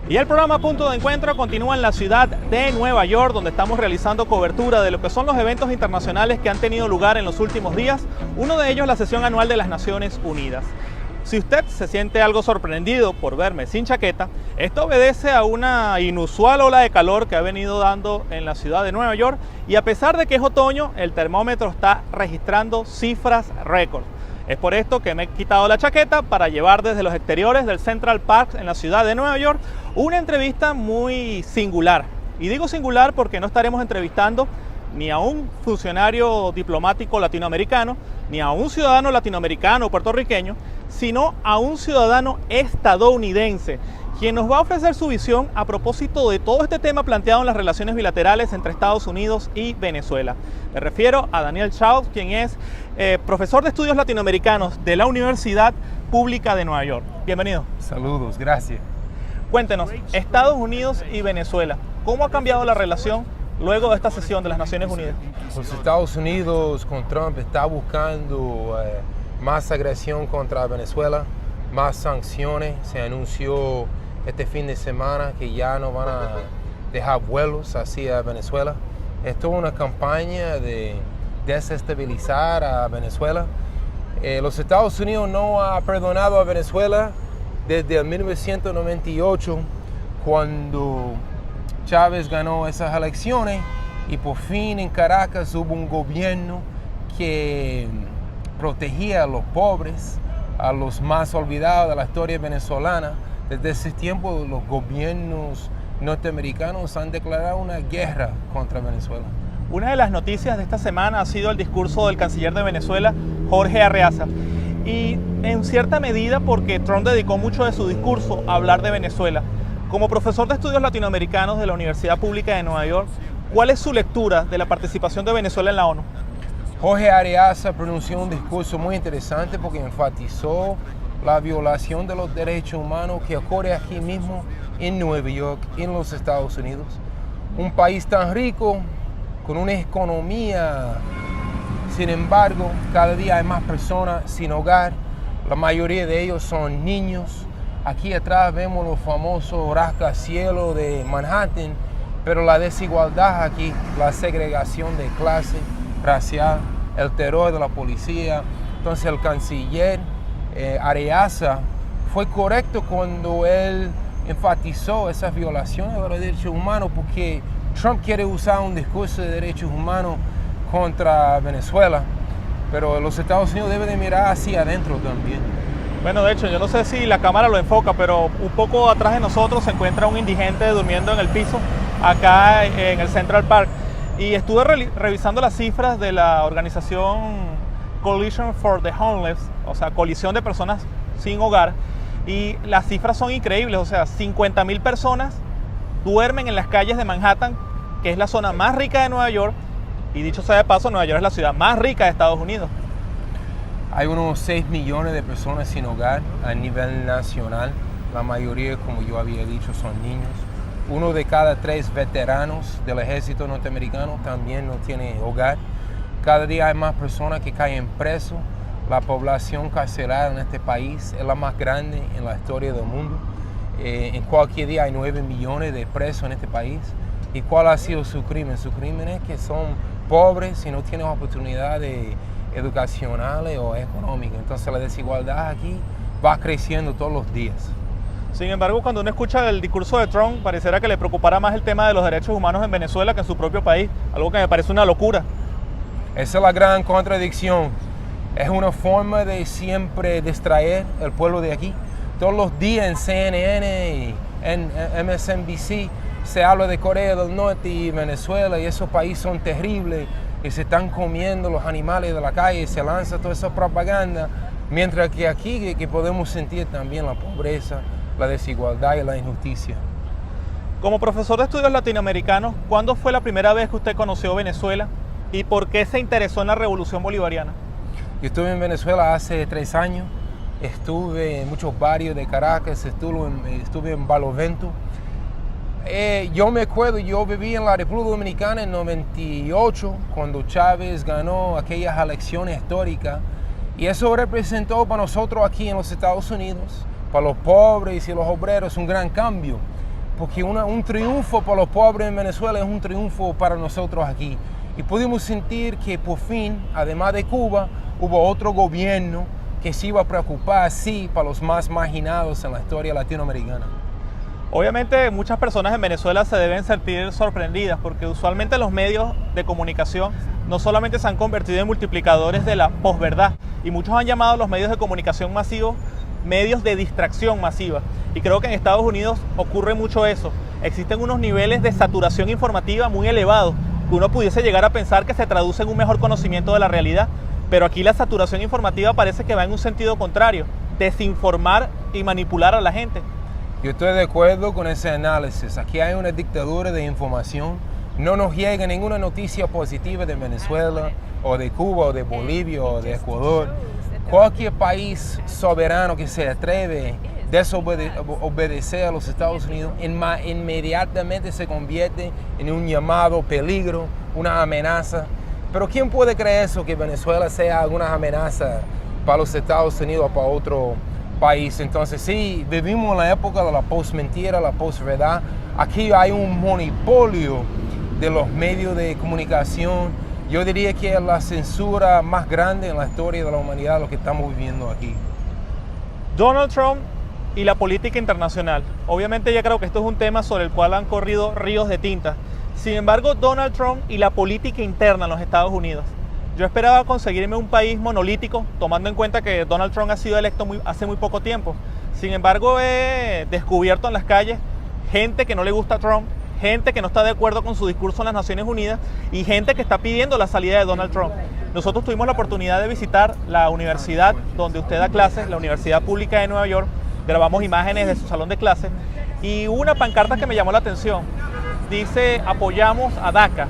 Y el programa Punto de Encuentro continúa en la ciudad de Nueva York, donde estamos realizando cobertura de lo que son los eventos internacionales que han tenido lugar en los últimos días, uno de ellos la sesión anual de las Naciones Unidas. Si usted se siente algo sorprendido por verme sin chaqueta, esto obedece a una inusual ola de calor que ha venido dando en la ciudad de Nueva York, y a pesar de que es otoño, el termómetro está registrando cifras récord. Es por esto que me he quitado la chaqueta para llevar desde los exteriores del Central Park en la ciudad de Nueva York una entrevista muy singular. Y digo singular porque no estaremos entrevistando ni a un funcionario diplomático latinoamericano, ni a un ciudadano latinoamericano o puertorriqueño, sino a un ciudadano estadounidense, quien nos va a ofrecer su visión a propósito de todo este tema planteado en las relaciones bilaterales entre Estados Unidos y Venezuela. Me refiero a Daniel Chao, quien es profesor de estudios latinoamericanos de la Universidad Pública de Nueva York. Bienvenido. Saludos, gracias. Cuéntenos, Estados Unidos y Venezuela, ¿cómo ha cambiado la relación luego de esta sesión de las Naciones Unidas? Los Estados Unidos con Trump está buscando más agresión contra Venezuela, más sanciones. Se anunció este fin de semana que ya no van a dejar vuelos hacia Venezuela. Esto es una campaña de desestabilizar a Venezuela. Los Estados Unidos no ha perdonado a Venezuela desde el 1998, cuando Chávez ganó esas elecciones y por fin en Caracas hubo un gobierno que protegía a los pobres, a los más olvidados de la historia venezolana. Desde ese tiempo los gobiernos norteamericanos han declarado una guerra contra Venezuela. Una de las noticias de esta semana ha sido el discurso del canciller de Venezuela, Jorge Arreaza. Y en cierta medida porque Trump dedicó mucho de su discurso a hablar de Venezuela. Como profesor de estudios latinoamericanos de la Universidad Pública de Nueva York, ¿cuál es su lectura de la participación de Venezuela en la ONU? Jorge Arreaza pronunció un discurso muy interesante porque enfatizó la violación de los derechos humanos que ocurre aquí mismo en Nueva York, en los Estados Unidos. Un país tan rico, con una economía, sin embargo, cada día hay más personas sin hogar. La mayoría de ellos son niños. Aquí atrás vemos los famosos rascacielos de Manhattan, pero la desigualdad aquí, la segregación de clase racial, el terror de la policía. Entonces el canciller Arreaza fue correcto cuando él enfatizó esas violaciones de los derechos humanos, porque Trump quiere usar un discurso de derechos humanos contra Venezuela, pero los Estados Unidos deben de mirar hacia adentro también. Bueno, de hecho, yo no sé si la cámara lo enfoca, pero un poco atrás de nosotros se encuentra un indigente durmiendo en el piso, acá en el Central Park. Y estuve revisando las cifras de la organización Coalition for the Homeless, o sea, coalición de personas sin hogar, y las cifras son increíbles. O sea, 50,000 personas duermen en las calles de Manhattan, que es la zona más rica de Nueva York, y dicho sea de paso, Nueva York es la ciudad más rica de Estados Unidos. Hay unos 6 millones de personas sin hogar a nivel nacional. La mayoría, como yo había dicho, son niños. 1 de cada 3 veteranos del ejército norteamericano también no tiene hogar. Cada día hay más personas que caen presos. La población carcelaria en este país es la más grande en la historia del mundo. En cualquier día hay 9 millones de presos en este país. ¿Y cuál ha sido su crimen? Su crimen es que son pobres y no tienen oportunidades educacionales o económicas. Entonces la desigualdad aquí va creciendo todos los días. Sin embargo, cuando uno escucha el discurso de Trump, pareciera que le preocupara más el tema de los derechos humanos en Venezuela que en su propio país, algo que me parece una locura. Esa es la gran contradicción. Es una forma de siempre distraer al pueblo de aquí. Todos los días en CNN y en MSNBC se habla de Corea del Norte y Venezuela, y esos países son terribles y se están comiendo los animales de la calle y se lanza toda esa propaganda, mientras que aquí que podemos sentir también la pobreza, la desigualdad y la injusticia. Como profesor de estudios latinoamericanos, ¿cuándo fue la primera vez que usted conoció Venezuela y por qué se interesó en la Revolución Bolivariana? Yo estuve en Venezuela hace 3 años, estuve en muchos barrios de Caracas, estuve en Barlovento. Yo me acuerdo, yo viví en la República Dominicana en 98, cuando Chávez ganó aquellas elecciones históricas, y eso representó para nosotros aquí en los Estados Unidos, para los pobres y los obreros, un gran cambio. porque un triunfo para los pobres en Venezuela es un triunfo para nosotros aquí. Y pudimos sentir que por fin, además de Cuba, hubo otro gobierno que se iba a preocupar, sí, para los más marginados en la historia latinoamericana. Obviamente muchas personas en Venezuela se deben sentir sorprendidas porque usualmente los medios de comunicación no solamente se han convertido en multiplicadores de la posverdad, y muchos han llamado a los medios de comunicación masivos medios de distracción masiva. Y creo que en Estados Unidos ocurre mucho eso. Existen unos niveles de saturación informativa muy elevados que uno pudiese llegar a pensar que se traduce en un mejor conocimiento de la realidad, pero aquí la saturación informativa parece que va en un sentido contrario, desinformar y manipular a la gente. Yo estoy de acuerdo con ese análisis. Aquí hay una dictadura de información. No nos llega ninguna noticia positiva de Venezuela, o de Cuba, o de Bolivia, o de Ecuador. Cualquier país soberano que se atreve a desobedecer a los Estados Unidos inmediatamente se convierte en un llamado peligro, una amenaza. Pero ¿quién puede creer eso, que Venezuela sea alguna amenaza para los Estados Unidos o para otro país? Entonces sí, vivimos en la época de la postmentira, la posverdad. Aquí hay un monopolio de los medios de comunicación. Yo diría que es la censura más grande en la historia de la humanidad lo que estamos viviendo aquí. Donald Trump y la política internacional. Obviamente ya creo que esto es un tema sobre el cual han corrido ríos de tinta. Sin embargo, Donald Trump y la política interna en los Estados Unidos. Yo esperaba conseguirme un país monolítico, tomando en cuenta que Donald Trump ha sido electo hace muy poco tiempo. Sin embargo, he descubierto en las calles gente que no le gusta a Trump, gente que no está de acuerdo con su discurso en las Naciones Unidas y gente que está pidiendo la salida de Donald Trump. Nosotros tuvimos la oportunidad de visitar la universidad donde usted da clases, la Universidad Pública de Nueva York. Grabamos imágenes de su salón de clases y hubo una pancarta que me llamó la atención. Dice, apoyamos a DACA.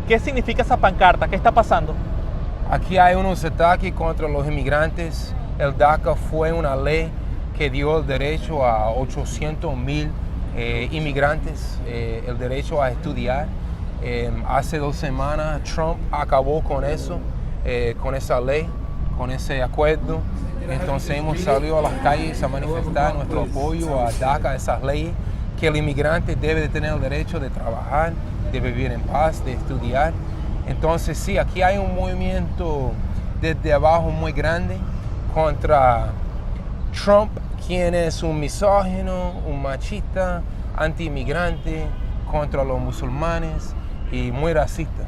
¿Qué significa esa pancarta? ¿Qué está pasando? Aquí hay unos ataques contra los inmigrantes. El DACA fue una ley que dio el derecho a 800,000 inmigrantes, el derecho a estudiar. Hace 2 semanas Trump acabó con eso, con esa ley, con ese acuerdo. Entonces hemos salido a las calles a manifestar nuestro apoyo a DACA, a esas leyes, que el inmigrante debe de tener el derecho de trabajar, de vivir en paz, de estudiar. Entonces sí, aquí hay un movimiento desde abajo muy grande contra Trump, quien es un misógino, un machista, anti-inmigrante, contra los musulmanes y muy racista.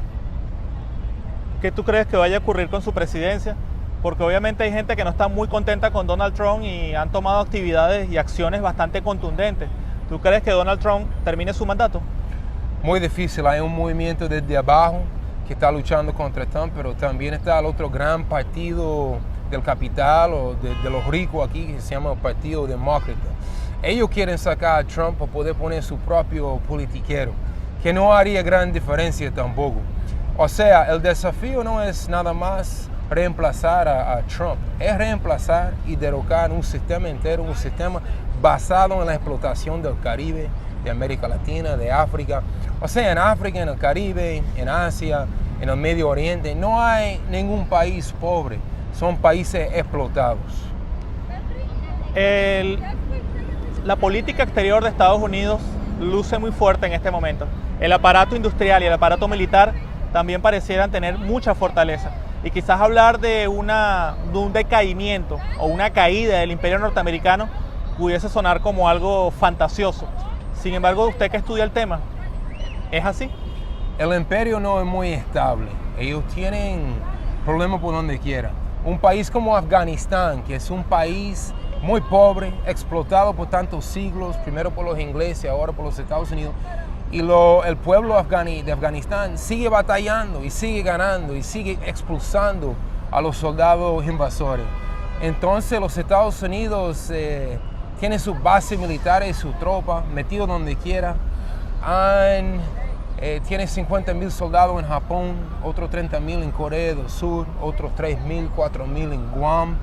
¿Qué tú crees que vaya a ocurrir con su presidencia? Porque obviamente hay gente que no está muy contenta con Donald Trump y han tomado actividades y acciones bastante contundentes. ¿Tú crees que Donald Trump termine su mandato? Muy difícil, hay un movimiento desde abajo que está luchando contra Trump, pero también está el otro gran partido del capital o de los ricos aquí que se llama el Partido Demócrata. Ellos quieren sacar a Trump para poder poner su propio politiquero, que no haría gran diferencia tampoco. O sea, el desafío no es nada más reemplazar a Trump, es reemplazar y derrocar un sistema entero, un sistema basado en la explotación del Caribe, de América Latina, de África. O sea, en África, en el Caribe, en Asia, en el Medio Oriente, no hay ningún país pobre, son países explotados. La política exterior de Estados Unidos luce muy fuerte en este momento. El aparato industrial y el aparato militar también parecieran tener mucha fortaleza. Y quizás hablar de un decaimiento o una caída del imperio norteamericano pudiese sonar como algo fantasioso. Sin embargo, usted que estudia el tema, ¿es así? El imperio no es muy estable. Ellos tienen problemas por donde quiera. Un país como Afganistán, que es un país muy pobre, explotado por tantos siglos, primero por los ingleses, ahora por los Estados Unidos, y el pueblo de Afganistán sigue batallando y sigue ganando y sigue expulsando a los soldados invasores. Entonces los Estados Unidos tienen sus bases militares, su tropa, metido donde quiera. Tiene 50,000 soldados en Japón, otros 30,000 en Corea del Sur, otros 3,000, 4,000 en Guam.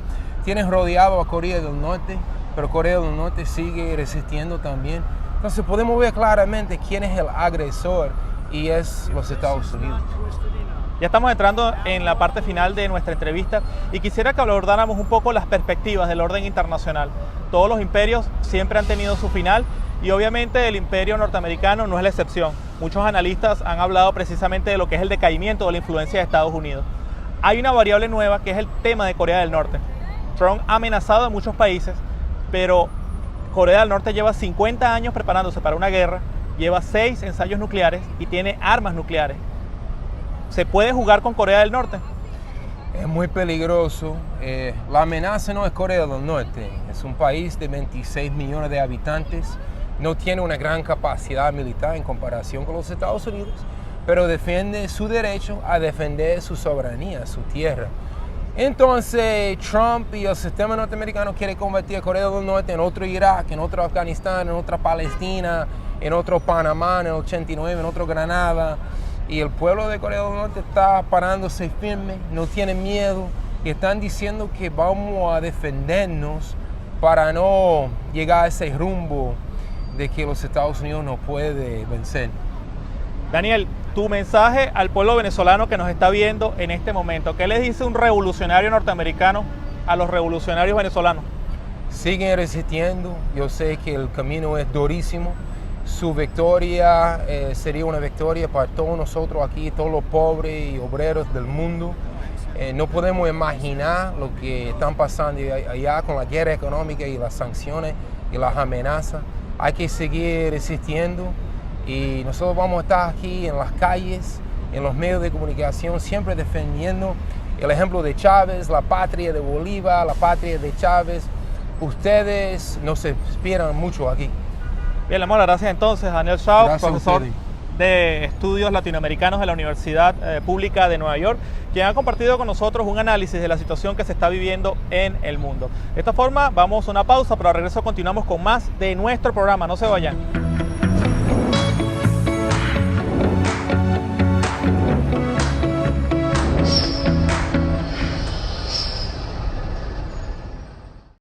Tienen rodeado a Corea del Norte, pero Corea del Norte sigue resistiendo también. Entonces podemos ver claramente quién es el agresor y es los Estados Unidos. Ya estamos entrando en la parte final de nuestra entrevista y quisiera que abordáramos un poco las perspectivas del orden internacional. Todos los imperios siempre han tenido su final y obviamente el imperio norteamericano no es la excepción. Muchos analistas han hablado precisamente de lo que es el decaimiento de la influencia de Estados Unidos. Hay una variable nueva que es el tema de Corea del Norte. Trump ha amenazado a muchos países, pero Corea del Norte lleva 50 años preparándose para una guerra, lleva 6 ensayos nucleares y tiene armas nucleares. ¿Se puede jugar con Corea del Norte? Es muy peligroso. La amenaza no es Corea del Norte. Es un país de 26 millones de habitantes. No tiene una gran capacidad militar en comparación con los Estados Unidos, pero defiende su derecho a defender su soberanía, su tierra. Entonces Trump y el sistema norteamericano quieren convertir a Corea del Norte en otro Irak, en otro Afganistán, en otra Palestina, en otro Panamá, en el 89, en otro Granada. Y el pueblo de Corea del Norte está parándose firme, no tiene miedo y están diciendo que vamos a defendernos para no llegar a ese rumbo de que los Estados Unidos nos puede vencer. Daniel, tu mensaje al pueblo venezolano que nos está viendo en este momento, ¿qué les dice un revolucionario norteamericano a los revolucionarios venezolanos? Siguen resistiendo, yo sé que el camino es durísimo. Su victoria sería una victoria para todos nosotros aquí, todos los pobres y obreros del mundo. No podemos imaginar lo que están pasando allá con la guerra económica y las sanciones y las amenazas. Hay que seguir resistiendo y nosotros vamos a estar aquí en las calles, en los medios de comunicación, siempre defendiendo el ejemplo de Chávez, la patria de Bolívar, la patria de Chávez. Ustedes nos inspiran mucho aquí. Bien, le damos las gracias entonces a Daniel Shaw, Gracias profesor de Estudios Latinoamericanos de la Universidad Pública de Nueva York, quien ha compartido con nosotros un análisis de la situación que se está viviendo en el mundo. De esta forma, vamos a una pausa, pero al regreso continuamos con más de nuestro programa. No se vayan.